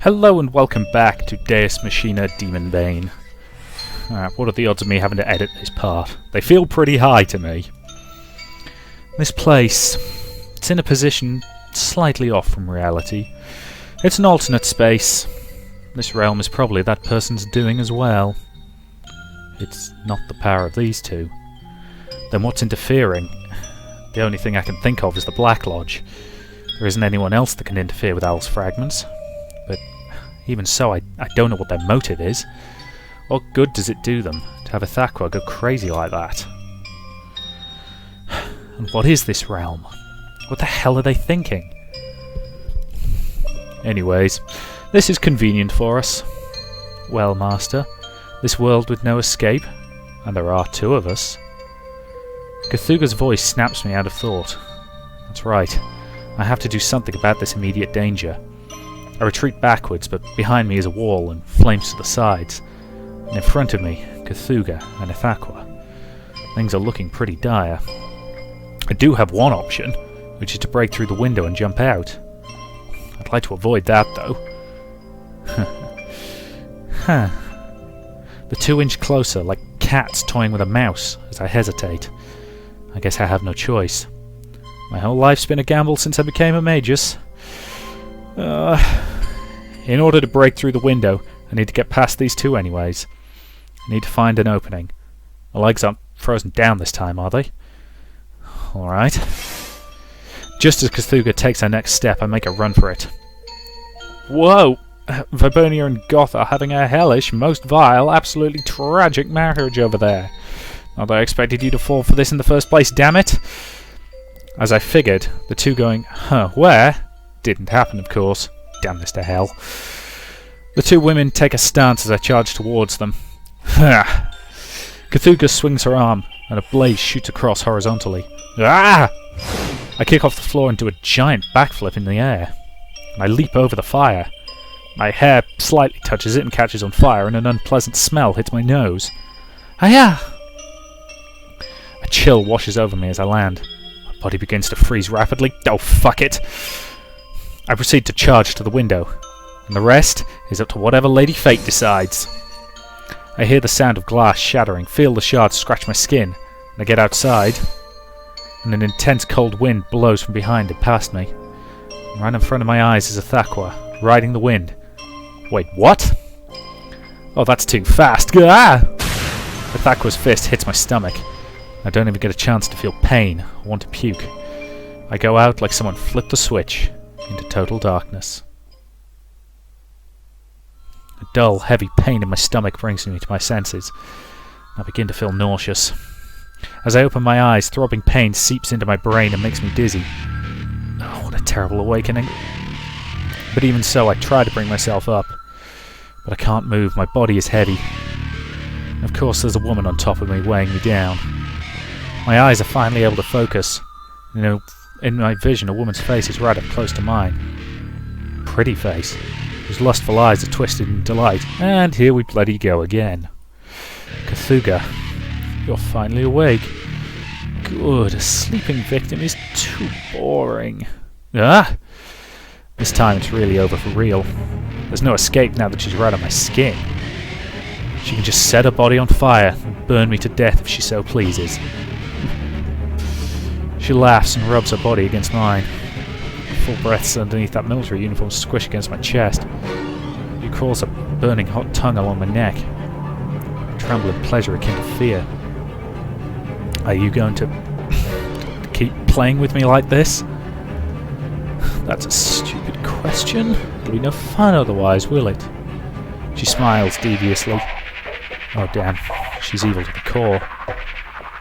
Hello and welcome back to Deus Machina Demonbane. What are the odds of me having to edit this part? They feel pretty high to me. This place, it's in a position slightly off from reality. It's an alternate space. This realm is probably that person's doing as well. It's not the power of these two. Then what's interfering? The only thing I can think of is the Black Lodge. There isn't anyone else that can interfere with Owl's fragments. But even so, I don't know what their motive is. What good does it do them to have a Thaqua go crazy like that? And what is this realm? What the hell are they thinking? Anyways, this is convenient for us. Well, Master, this world with no escape, and there are two of us. Cthulhu's voice snaps me out of thought. That's right, I have to do something about this immediate danger. I retreat backwards, but behind me is a wall and flames to the sides. And in front of me, Cthulhu and a Thaqua. Things are looking pretty dire. I do have one option, which is to break through the window and jump out. I'd like to avoid that, though. The 2 inch closer, like cats toying with a mouse, as I hesitate. I guess I have no choice. My whole life's been a gamble since I became a magus. In order to break through the window, I need to get past these two anyways. I need to find an opening. My legs aren't frozen down this time, are they? Alright. Just as Cthulhu takes her next step, I make a run for it. Whoa! Vibonia and Goth are having a hellish, most vile, absolutely tragic marriage over there. Not that I expected you to fall for this in the first place, damn it! As I figured, the two going, where? Didn't happen, of course. Damn this to hell. The two women take a stance as I charge towards them. Cthulhu swings her arm, and a blaze shoots across horizontally. Ah! I kick off the floor and do a giant backflip in the air. I leap over the fire. My hair slightly touches it and catches on fire, and an unpleasant smell hits my nose. Hiya! A chill washes over me as I land. My body begins to freeze rapidly. Oh, fuck it! I proceed to charge to the window, and the rest is up to whatever Lady Fate decides. I hear the sound of glass shattering, feel the shards scratch my skin, and I get outside, and an intense cold wind blows from behind and past me. And right in front of my eyes is a Thaqua, riding the wind. Wait, what? Oh, that's too fast. Ah! The Thaqua's fist hits my stomach. I don't even get a chance to feel pain or want to puke. I go out like someone flipped the switch into total darkness. A dull, heavy pain in my stomach brings me to my senses. I begin to feel nauseous. As I open my eyes, throbbing pain seeps into my brain and makes me dizzy. Oh, what a terrible awakening. But even so, I try to bring myself up. But I can't move, my body is heavy. And of course there's a woman on top of me weighing me down. My eyes are finally able to focus. You know, in my vision, a woman's face is right up close to mine. Pretty face, whose lustful eyes are twisted in delight. And here we bloody go again. Cthulhu, you're finally awake. Good, a sleeping victim is too boring. Ah! This time it's really over for real. There's no escape now that she's right on my skin. She can just set her body on fire and burn me to death if she so pleases. She laughs and rubs her body against mine. Full breaths underneath that military uniform squish against my chest. She crawls a burning hot tongue along my neck. I tremble in pleasure akin to fear. Are you going to keep playing with me like this? That's a stupid question. It'll be no fun otherwise, will it? She smiles deviously. Oh damn, she's evil to the core.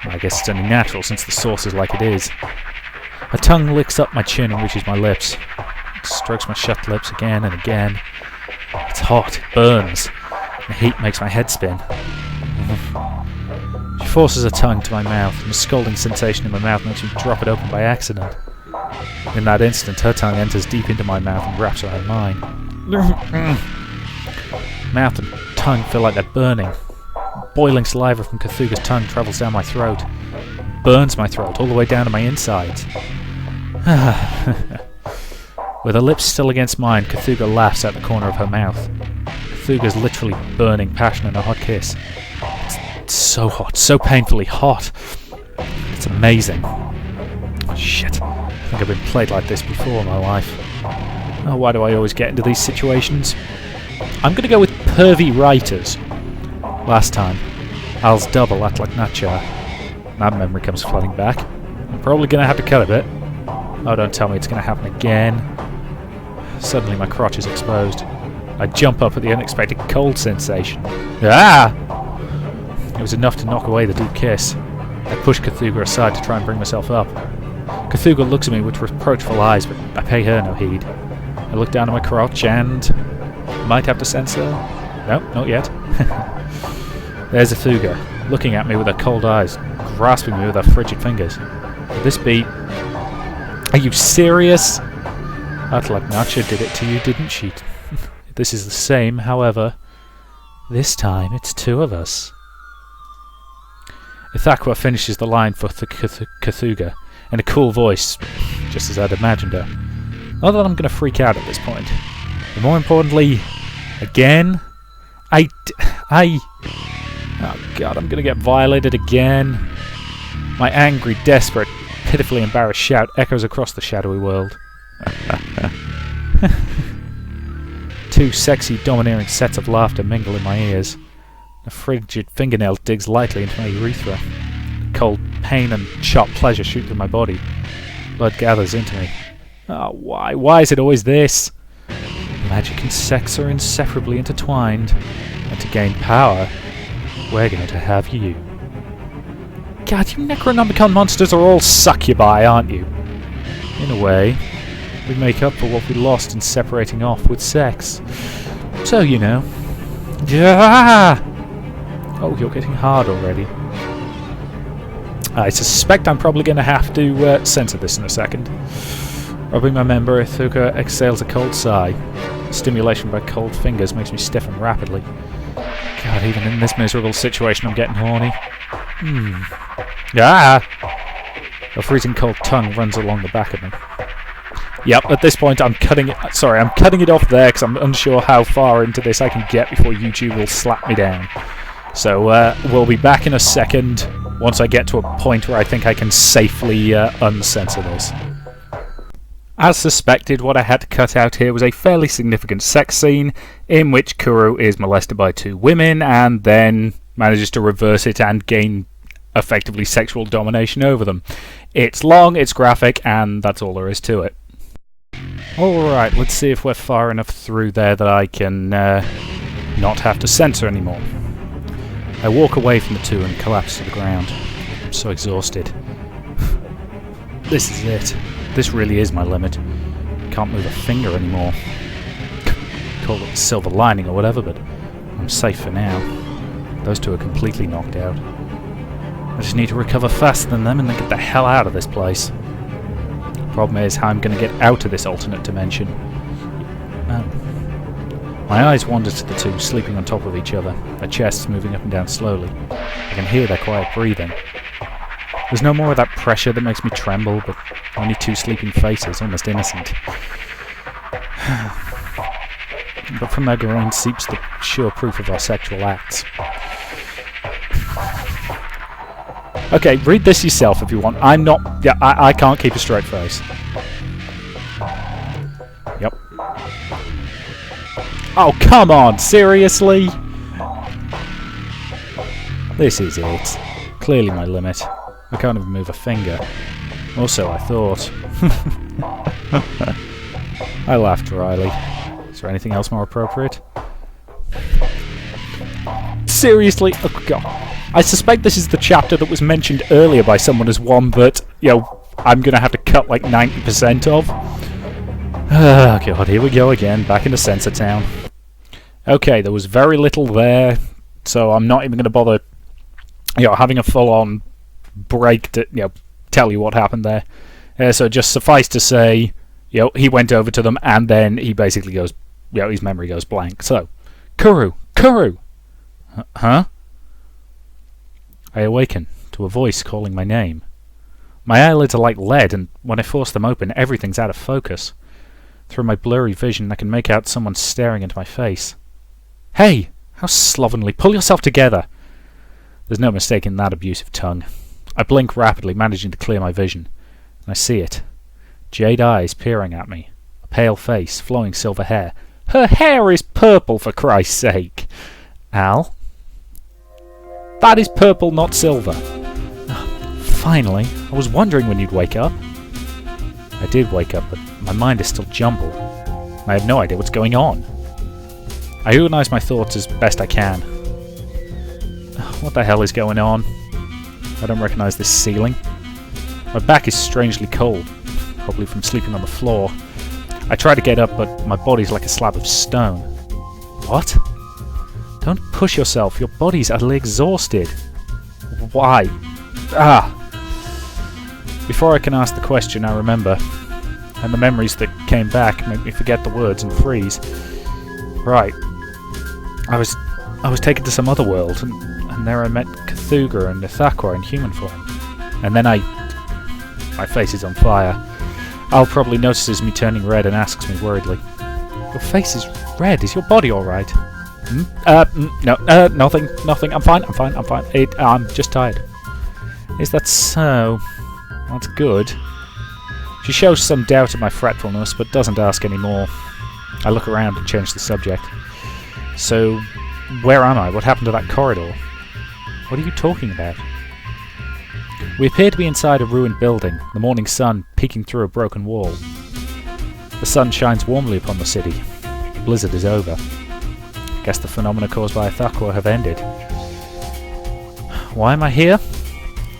I guess it's only natural since the source is like it is. Her tongue licks up my chin and reaches my lips. It strokes my shut lips again and again. It's hot, it burns. The heat makes my head spin. She forces her tongue to my mouth, and a scalding sensation in my mouth makes me drop it open by accident. In that instant, her tongue enters deep into my mouth and wraps around mine. Mouth and tongue feel like they're burning. Boiling saliva from Cthulhu's tongue travels down my throat, burns my throat all the way down to my insides. With her lips still against mine, Cthulhu laughs out the corner of her mouth. Cthulhu's literally burning passion in a hot kiss. It's so hot, so painfully hot. It's amazing. Oh, shit. I think I've been played like this before in my life. Oh, why do I always get into these situations? I'm going to go with pervy writers. Last time, Al's double Atlak Natchar. That memory comes flooding back. I'm probably going to have to cut a bit. Oh, don't tell me it's going to happen again. Suddenly my crotch is exposed. I jump up at the unexpected cold sensation. Ah! It was enough to knock away the deep kiss. I push Cthulhu aside to try and bring myself up. Cthulhu looks at me with reproachful eyes, but I pay her no heed. I look down at my crotch and... might have to censor? No, not yet. There's Cthulhu, looking at me with her cold eyes, grasping me with her frigid fingers. Could this be... Are you serious? Atlak Natchar did it to you, didn't she? This is the same, however. This time it's two of us. Ithaqua finishes the line for Cthulhu in a cool voice, just as I'd imagined her. Not that I'm going to freak out at this point. But more importantly, again, oh god, I'm going to get violated again. My angry, desperate, pitifully embarrassed shout echoes across the shadowy world. Two sexy, domineering sets of laughter mingle in my ears. A frigid fingernail digs lightly into my urethra. Cold pain and sharp pleasure shoot through my body. Blood gathers into me. Oh, why? Why is it always this? Magic and sex are inseparably intertwined. And to gain power, we're going to have you. God, you Necronomicon monsters are all succubi, aren't you? In a way, we make up for what we lost in separating off with sex. So, you know. Yeah! Oh, you're getting hard already. I suspect I'm probably going to have to censor this in a second. Rubbing my member, Ithaqua exhales a cold sigh. Stimulation by cold fingers makes me stiffen rapidly. God, even in this miserable situation I'm getting horny. Ah! A freezing cold tongue runs along the back of me. Yep, at this point I'm cutting it... Sorry, I'm cutting it off there because I'm unsure how far into this I can get before YouTube will slap me down. So, we'll be back in a second once I get to a point where I think I can safely uncensor this. As suspected, what I had to cut out here was a fairly significant sex scene in which Kuru is molested by two women and then manages to reverse it and gain effectively sexual domination over them. It's long, it's graphic, and that's all there is to it. Alright, let's see if we're far enough through there that I can not have to censor anymore. I walk away from the two and collapse to the ground. I'm so exhausted. This is it. This really is my limit. Can't move a finger anymore. Call it the silver lining or whatever, but I'm safe for now. Those two are completely knocked out. I just need to recover faster than them and then get the hell out of this place. Problem is how I'm going to get out of this alternate dimension. My eyes wander to the two, sleeping on top of each other, their chests moving up and down slowly. I can hear their quiet breathing. There's no more of that pressure that makes me tremble, but only two sleeping faces, almost innocent. But from their groin seeps the sure proof of our sexual acts. Okay, read this yourself if you want. I'm not... Yeah, I can't keep a straight face. Yep. Oh, come on! Seriously? This is it. Clearly my limit. I can't even move a finger. Also, I thought. I laughed dryly. Is there anything else more appropriate? Seriously? Oh, God. I suspect this is the chapter that was mentioned earlier by someone as one that, you know, I'm going to have to cut like 90% of. Oh, God, here we go again, back into Censor Town. Okay, there was very little there, so I'm not even going to bother, you know, having a full-on break to, you know, tell you what happened there. So just suffice to say, you know, he went over to them and then he basically goes, you know, his memory goes blank. So, Kuru! Kuru! Huh? I awaken to a voice calling my name. My eyelids are like lead, and when I force them open, everything's out of focus. Through my blurry vision, I can make out someone staring into my face. Hey! How slovenly! Pull yourself together! There's no mistaking that abusive tongue. I blink rapidly, managing to clear my vision. And I see it. Jade eyes peering at me. A pale face, flowing silver hair. Her hair is purple, for Christ's sake! Al? That is purple, not silver. Finally, I was wondering when you'd wake up. I did wake up, but my mind is still jumbled. I have no idea what's going on. I organise my thoughts as best I can. What the hell is going on? I don't recognise this ceiling. My back is strangely cold, probably from sleeping on the floor. I try to get up, but my body's like a slab of stone. What? Don't push yourself, your body's utterly exhausted. Why? Ah! Before I can ask the question, I remember, and the memories that came back make me forget the words and freeze. Right. I was taken to some other world, and there I met Cthugha and Ithaqua in human form. And then my face is on fire. Al probably notices me turning red and asks me worriedly, Your face is red, is your body alright? No, nothing, I'm fine. I'm just tired. Is that so? That's good. She shows some doubt at my fretfulness, but doesn't ask any more. I look around and change the subject. So, where am I? What happened to that corridor? What are you talking about? We appear to be inside a ruined building, the morning sun peeking through a broken wall. The sun shines warmly upon the city. The blizzard is over. I guess the phenomena caused by Ithaqua have ended. Why am I here?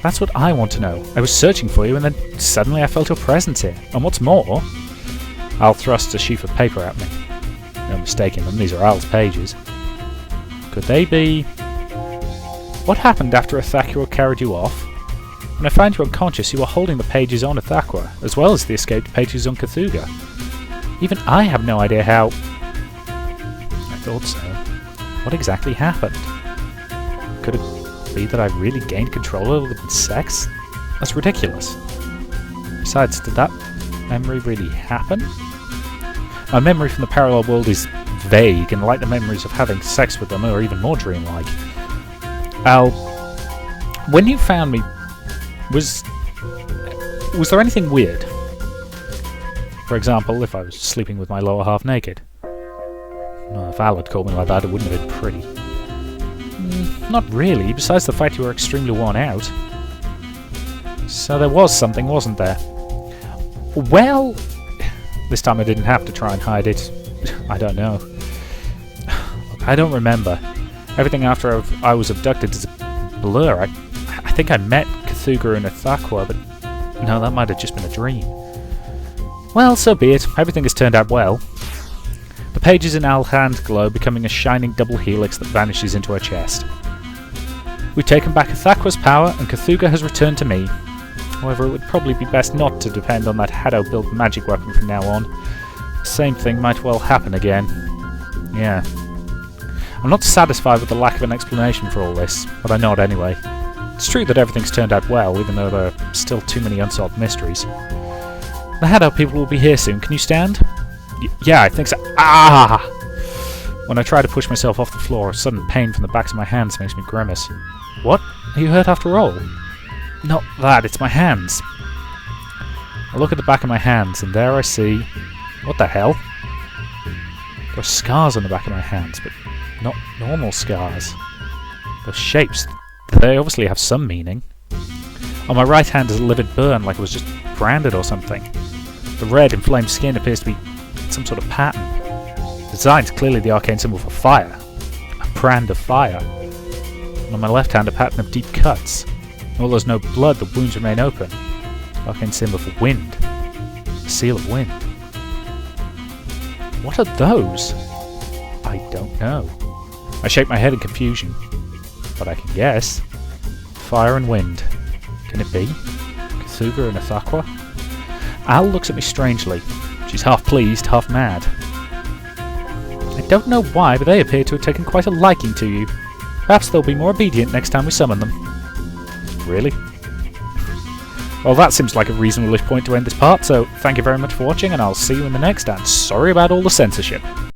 That's what I want to know. I was searching for you, and then suddenly I felt your presence here. And what's more... Al thrusts a sheaf of paper at me. No mistaking them, these are Al's pages. Could they be... What happened after Ithaqua carried you off? When I found you unconscious, you were holding the pages on Ithaqua, as well as the escaped pages on Cthugha. Even I have no idea how... I thought so. What exactly happened? Could it be that I really gained control over the sex? That's ridiculous. Besides, did that memory really happen? My memory from the parallel world is vague, and like the memories of having sex with them are even more dreamlike. Al, when you found me, was there anything weird? For example, if I was sleeping with my lower half naked. Well, if Al had called me like that, it wouldn't have been pretty. Not really, besides the fact you were extremely worn out. So there was something, wasn't there? Well... This time I didn't have to try and hide it. I don't know. Look, I don't remember. Everything after I was abducted is a blur. I think I met Cthugha and Ithaqua, but no, that might have just been a dream. Well, so be it. Everything has turned out well. The pages in Al's hand glow, becoming a shining double helix that vanishes into her chest. We've taken back Ithaqua's power, and Cthugha has returned to me. However, it would probably be best not to depend on that Haddo-built magic weapon from now on. The same thing might well happen again. Yeah. I'm not satisfied with the lack of an explanation for all this, but I nod anyway. It's true that everything's turned out well, even though there are still too many unsolved mysteries. The Haddo people will be here soon. Can you stand? Yeah, I think so. Ah! When I try to push myself off the floor, sudden pain from the backs of my hands makes me grimace. What? Are you hurt after all? Not that, it's my hands. I look at the back of my hands, and there I see... What the hell? There are scars on the back of my hands, but not normal scars. Those shapes, they obviously have some meaning. On my right hand is a livid burn, like it was just branded or something. The red, inflamed skin appears to be some sort of pattern. The design's clearly the arcane symbol for fire. A brand of fire. And on my left hand, a pattern of deep cuts. Although there's no blood, the wounds remain open. Arcane symbol for wind. A seal of wind. What are those? I don't know. I shake my head in confusion. But I can guess. Fire and wind. Can it be? Cthugha and Ithaqua? Al looks at me strangely. She's half pleased, half mad. I don't know why, but they appear to have taken quite a liking to you. Perhaps they'll be more obedient next time we summon them. Really? Well, that seems like a reasonable point to end this part, so thank you very much for watching, and I'll see you in the next, and sorry about all the censorship.